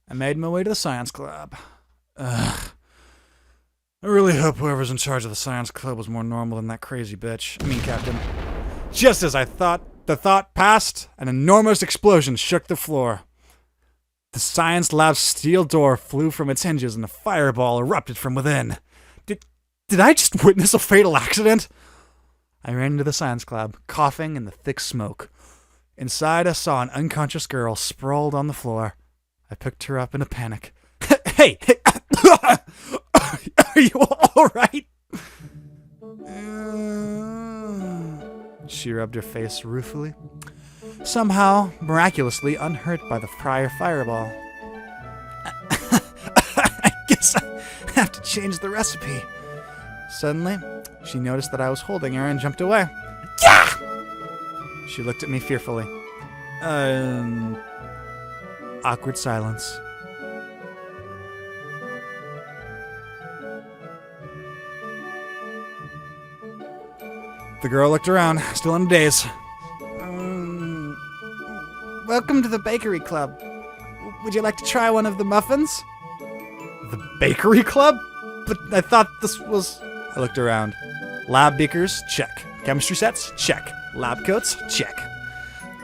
I made my way to the science club. Ugh. I really hope whoever's in charge of the science club was more normal than that crazy bitch. Captain. Just as I thought, the thought passed, an enormous explosion shook the floor. The science lab's steel door flew from its hinges and a fireball erupted from within. Did I just witness a fatal accident? I ran into the science club, coughing in the thick smoke. Inside, I saw an unconscious girl sprawled on the floor. I picked her up in a panic. Hey! Are you all right? She rubbed her face ruefully, somehow miraculously unhurt by the prior fireball. I guess I have to change the recipe. Suddenly, she noticed that I was holding her and jumped away. Yeah! She looked at me fearfully. Awkward silence. The girl looked around, still in a daze. Welcome to the bakery club. Would you like to try one of the muffins? The bakery club? But I thought this was... I looked around. Lab beakers? Check. Chemistry sets? Check. Lab coats? Check.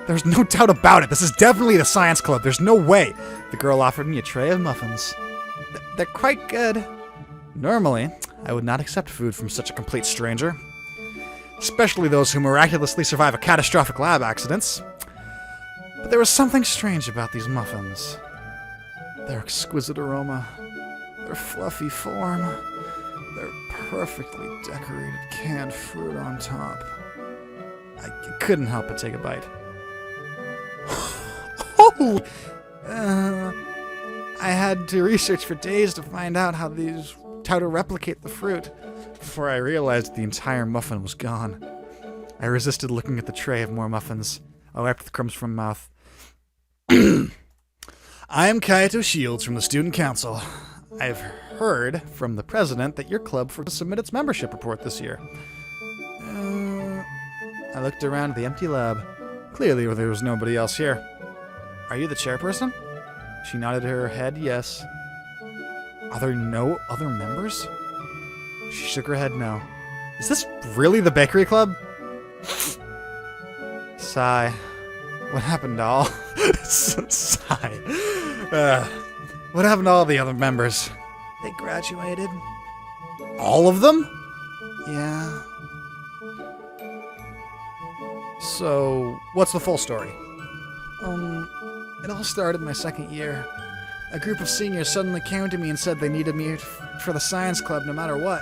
There's no doubt about it. This is definitely the science club. There's no way. The girl offered me a tray of muffins. They're quite good. Normally, I would not accept food from such a complete stranger. Especially those who miraculously survive a catastrophic lab accidents. But there was something strange about these muffins. Their exquisite aroma, their fluffy form, their perfectly decorated canned fruit on top. I couldn't help but take a bite. I had to research for days to find out how to replicate the fruit before I realized the entire muffin was gone. I resisted looking at the tray of more muffins. I wiped the crumbs from my mouth. I am Kaito Shields from the Student Council. I've heard from the president that your club forgot to submit its membership report this year. I looked around at the empty lab. Clearly there was nobody else here. Are you the chairperson? She nodded her head yes. Are there no other members? She shook her head no. Is this really the bakery club? Sigh. What happened to all... Sigh. What happened to all the other members? They graduated. All of them? Yeah. So, what's the full story? It all started my second year. A group of seniors suddenly came to me and said they needed me for the science club no matter what.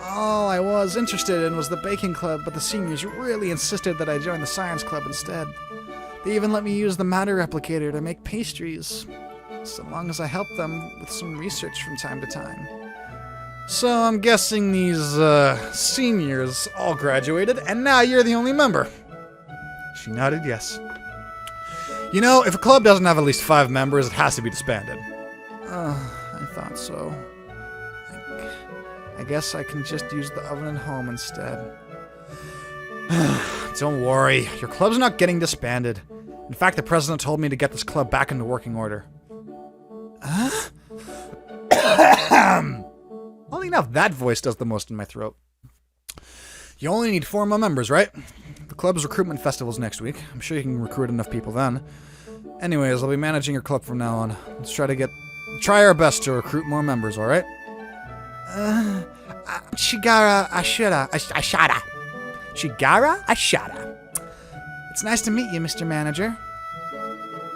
All I was interested in was the baking club, but the seniors really insisted that I join the science club instead. They even let me use the matter replicator to make pastries, so long as I helped them with some research from time to time. So I'm guessing these, seniors all graduated, and now you're the only member. She nodded yes. You know, if a club doesn't have at least 5 members, it has to be disbanded. I thought so. I guess I can just use the oven at home instead. Don't worry, your club's not getting disbanded. In fact, the president told me to get this club back into working order. Oddly enough, that voice does the most in my throat. You only need 4 more members, right? The club's recruitment festival's next week. I'm sure you can recruit enough people then. Anyways, I'll be managing your club from now on. Let's try our best to recruit more members, alright? Shigara Ashada. Shigara Ashada. It's nice to meet you, Mr. Manager.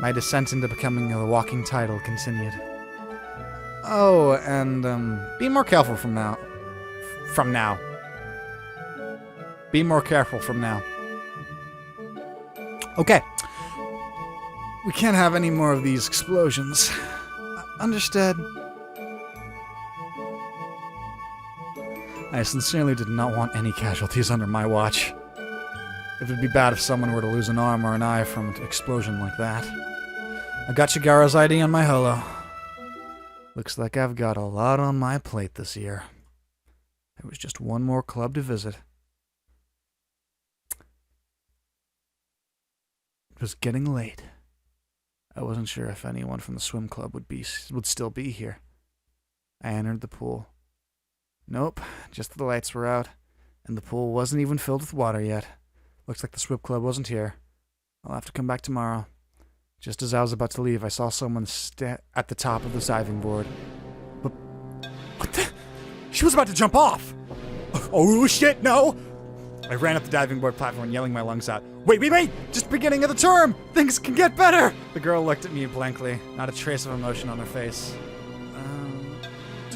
My descent into becoming a walking title continued. Oh, and, be more careful from now. Be more careful from now. Okay. We can't have any more of these explosions. Understood. I sincerely did not want any casualties under my watch. It would be bad if someone were to lose an arm or an eye from an explosion like that. I got Shigara's ID on my holo. Looks like I've got a lot on my plate this year. There was just one more club to visit. It was getting late. I wasn't sure if anyone from the swim club would still be here. I entered the pool. Nope, just the lights were out, and the pool wasn't even filled with water yet. Looks like the swim club wasn't here. I'll have to come back tomorrow. Just as I was about to leave, I saw someone at the top of the diving board. But what the? She was about to jump off! Oh shit, no! I ran up the diving board platform, yelling my lungs out. Wait! Just beginning of the term! Things can get better! The girl looked at me blankly, not a trace of emotion on her face.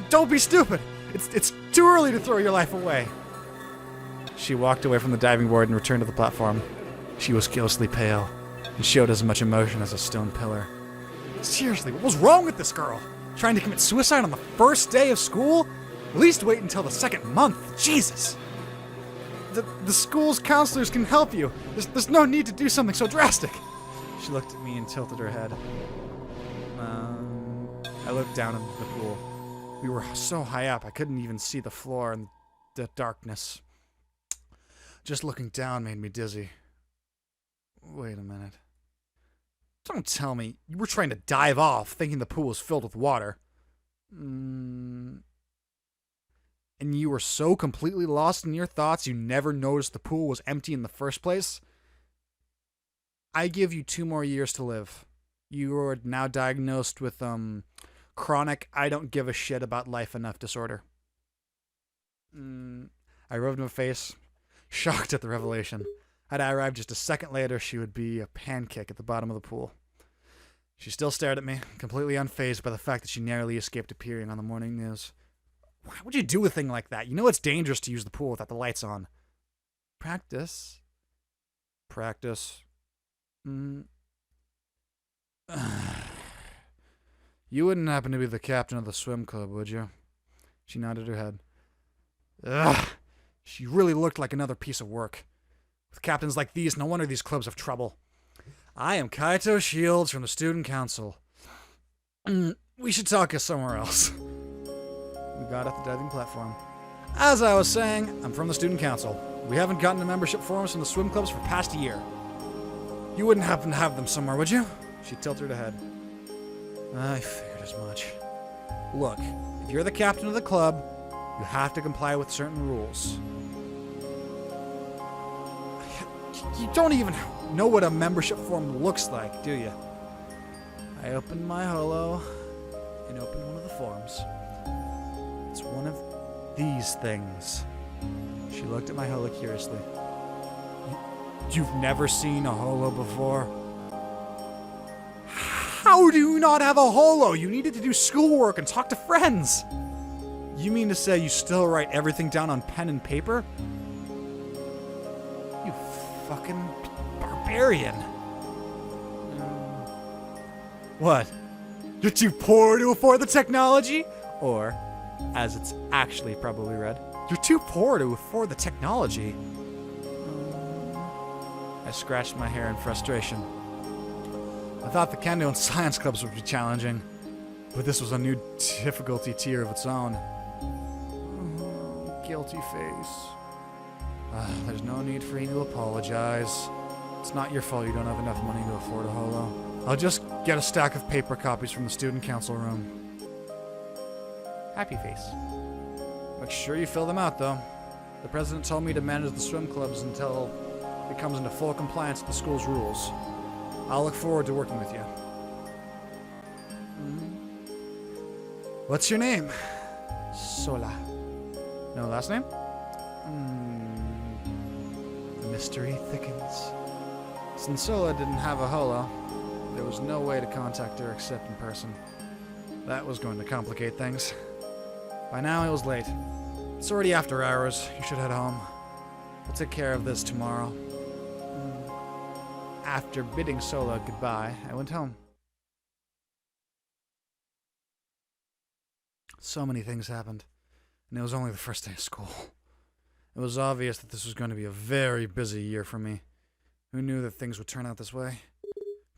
Don't be stupid! It's too early to throw your life away. She walked away from the diving board and returned to the platform. She was ghostly pale and showed as much emotion as a stone pillar. Seriously, what was wrong with this girl? Trying to commit suicide on the first day of school? At least wait until the second month. Jesus! The school's counselors can help you. There's no need to do something so drastic. She looked at me and tilted her head. I looked down into the pool. We were so high up, I couldn't even see the floor in the darkness. Just looking down made me dizzy. Wait a minute. Don't tell me you were trying to dive off thinking the pool was filled with water. And you were so completely lost in your thoughts you never noticed the pool was empty in the first place? I give you 2 more years to live. You are now diagnosed with, chronic I don't give a shit about life enough disorder. I rubbed my face, shocked at the revelation. Had I arrived just a second later, she would be a pancake at the bottom of the pool. She still stared at me, completely unfazed by the fact that she narrowly escaped appearing on the morning news. Why would you do a thing like that? You know it's dangerous to use the pool without the lights on. Practice. You wouldn't happen to be the captain of the swim club, would you? She nodded her head. Ugh. She really looked like another piece of work. With captains like these, no wonder these clubs have trouble. I am Kaito Shields from the student council. We should talk somewhere else. We got off the diving platform. As I was saying, I'm from the student council. We haven't gotten the membership forms from the swim clubs for past a year. You wouldn't happen to have them somewhere, would you? She tilted her head. I figured as much. Look, if you're the captain of the club, you have to comply with certain rules. You don't even know what a membership form looks like, do you? I opened my holo and opened one of the forms. It's one of these things. She looked at my holo curiously. You've never seen a holo before? How do you not have a holo? You needed to do schoolwork and talk to friends. You mean to say you still write everything down on pen and paper? You fucking barbarian. What? You're too poor to afford the technology? Or, as it's actually probably read, you're too poor to afford the technology. I scratched my hair in frustration. I thought the kendo and science clubs would be challenging, but this was a new difficulty tier of its own. Guilty face. There's no need for you to apologize. It's not your fault you don't have enough money to afford a holo. I'll just get a stack of paper copies from the student council room. Happy face. Make sure you fill them out, though. The president told me to manage the swim clubs until it comes into full compliance with the school's rules. I'll look forward to working with you. What's your name? Sola. No last name? The mystery thickens. Since Sola didn't have a holo, there was no way to contact her except in person. That was going to complicate things. By now it was late. It's already after hours. You should head home. We'll take care of this tomorrow. After bidding Sola goodbye, I went home. So many things happened, and it was only the first day of school. It was obvious that this was going to be a very busy year for me. Who knew that things would turn out this way?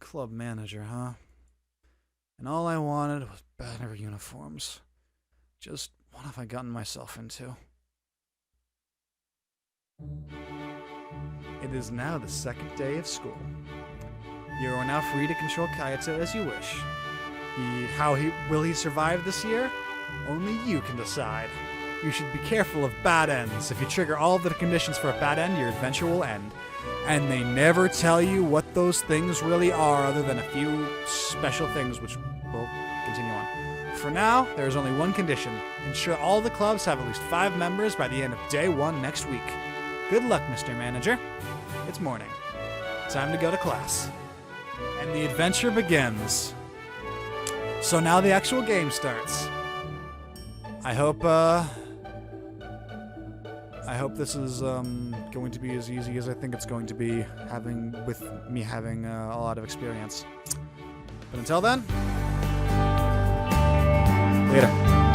Club manager, huh? And all I wanted was better uniforms. Just what have I gotten myself into? It is now the second day of school. You are now free to control Kayato as you wish. Will he survive this year? Only you can decide. You should be careful of bad ends. If you trigger all of the conditions for a bad end, your adventure will end. And they never tell you what those things really are other than a few special things which will continue on. For now, there is only one condition. Ensure all the clubs have at least 5 members by the end of day 1 next week. Good luck, Mr. Manager. It's morning. Time to go to class. And the adventure begins. So now the actual game starts. I hope this is going to be as easy as I think it's going to be, with me having a lot of experience. But until then, later.